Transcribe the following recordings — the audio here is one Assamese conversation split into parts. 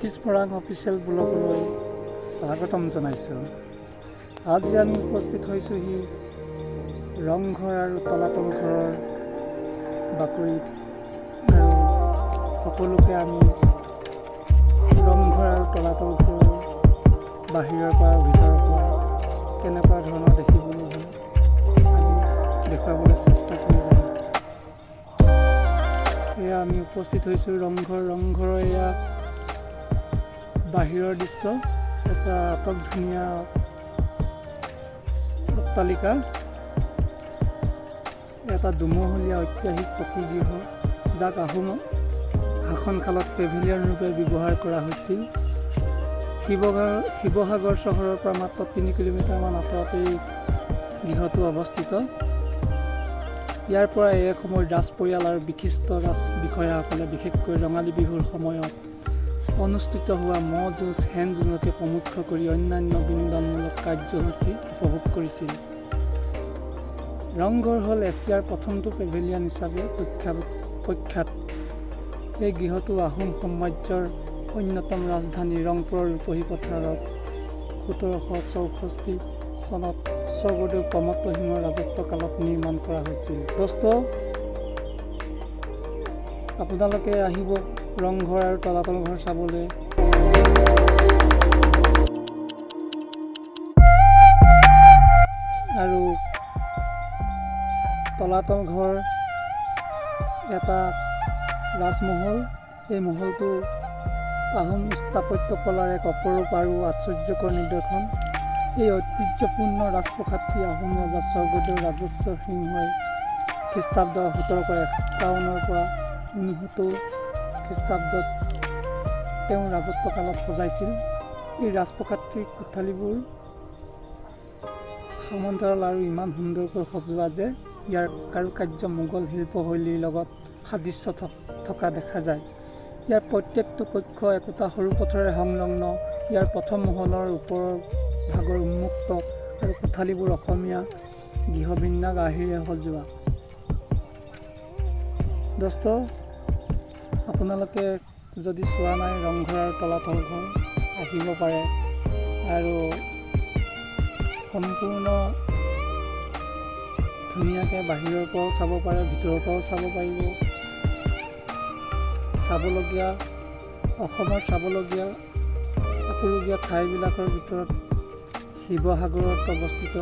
অফিচ মৰাং অফিচিয়েল ব্লগলৈ স্বাগতম জনাইছোঁ। আজি আমি উপস্থিত হৈছোঁহি ৰংঘৰ আৰু তলাতল ঘৰৰ বাকৰিত, আৰু সকলোকে আমি ৰংঘৰ আৰু তলাতল ঘৰ বাহিৰৰ পৰা ভিতৰৰ পৰা কেনেকুৱা ধৰণৰ দেখিবলৈ হয় আমি দেখুৱাবলৈ চেষ্টা কৰি যাম। এয়া আমি উপস্থিত হৈছোঁ ৰংঘৰৰ এয়া বাহিৰৰ দৃশ্য, এটা আটক ধুনীয়া অট্টালিকা, এটা দুমহলীয়া ঐতিহাসিক প্ৰকৃতিগৃহ, যাক আহোম শাসনকালত পেভিলিয়ন ৰূপে ব্যৱহাৰ কৰা হৈছিল। শিৱসাগৰ চহৰৰ পৰা মাত্ৰ 3 কিলোমিটাৰমান আঁতৰত এই গৃহটো অৱস্থিত। ইয়াৰ পৰা এসময়ৰ ৰাজ পৰিয়াল আৰু বিশিষ্ট ৰাজ বিষয়াসকলে বিশেষকৈ ৰঙালী বিহুৰ সময়ত অনুষ্ঠিত হোৱা ম'হ যুঁজ, হেন যুঁজকে প্ৰমুখ্য কৰি অন্যান্য বিনোদনমূলক কাৰ্যসূচী উপভোগ কৰিছিল। ৰংঘৰ হ'ল এছিয়াৰ প্ৰথমটো পেভিলিয়ন হিচাপে প্ৰখ্যাত। এই গৃহটো আহোম সাম্ৰাজ্যৰ অন্যতম ৰাজধানী ৰংপুৰৰ ৰূপহী পথাৰত 1764 চনত স্বৰ্গদেউ প্ৰমত্ত সিংহৰ ৰাজত্বকালত নিৰ্মাণ কৰা হৈছিল। দোস্ত, আপোনালোকে আহিব ৰংঘৰ আৰু তলাতল ঘৰ চাবলৈ। আৰু তলাতল ঘৰ এটা ৰাজমহল। এই মহলটো আহোম স্থাপত্যকলাৰ এক অপৰূপ আৰু আশ্চৰ্যকৰ নিদৰ্শন। এই ঐতিহ্যপূৰ্ণ ৰাজপ্ৰসাদটি আহোম ৰজা স্বৰ্গদেউ ৰাজেশ্বৰ সিংহই খ্ৰীষ্টাব্দ 1751 পৰা 69 খ্ৰীষ্টাব্দত তেওঁ ৰাজত্বকালত সজাইছিল। এই ৰাজপ্ৰসাদটিৰ কোঠালিবোৰ সমান্তৰাল আৰু ইমান সুন্দৰকৈ সজোৱা যে ইয়াৰ কাৰুকাৰ্য মোগল শিল্পশৈলীৰ লগত সাদৃশ্য থকা দেখা যায়। ইয়াৰ প্ৰত্যেকটো কক্ষ একোটা সৰু পথৰেৰে সংলগ্ন। ইয়াৰ প্ৰথম মহলৰ ওপৰৰ ভাগৰ উন্মুক্ত আৰু কোঠালিবোৰ অসমীয়া গৃহবিন্যাস আৰ্হিৰে সজোৱা। দোস্ত, আপোনালোকে যদি চোৱা নাই ৰংঘৰ আৰু তলাতল ঘৰ, আহিব পাৰে আৰু সম্পূৰ্ণ ধুনীয়াকৈ বাহিৰৰ পৰাও চাব পাৰে, ভিতৰৰ পৰাও চাব পাৰিব। অসমৰ চাবলগীয়া আপুৰুগীয়া ঠাইবিলাকৰ ভিতৰত শিৱসাগৰত অৱস্থিত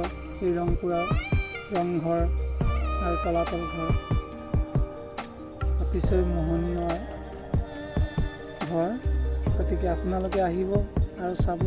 এই ৰংঘৰ আৰু তলাতল ঘৰ অতিশয় মোহনীয় ঘৰ। গতিকে আপোনালোকে আহিব আৰু চাব।